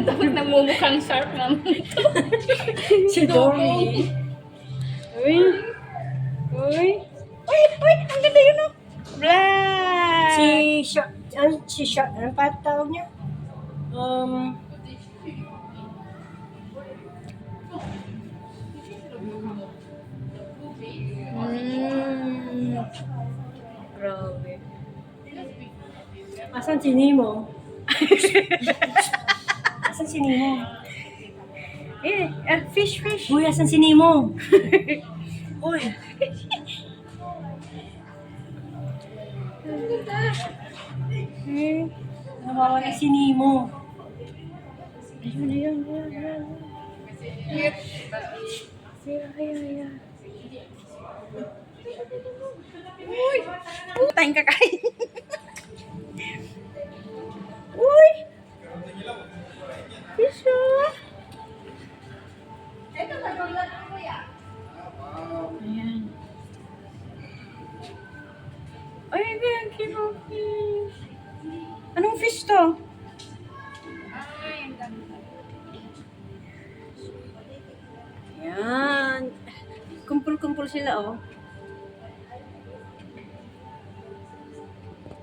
Tapos namumukhang shark naman. Si Dory. Uy. Uy. Uy, uy, ang ganda yun oh. Black. Ano pa tawag niya? Grabe. Asan si Nemo? Asan si Nemo? Fish, fish. Uy, asan si Nemo? Uy. Nawawala si Nemo. Ayun, ayun, ayun, ayun. Ayun. Uy! Tayong kakain. Uy! Fish oh! Ayan. Ay, ang cute ng fish. Anong fish to? Ayan. Kumpul-kumpul sila, oh.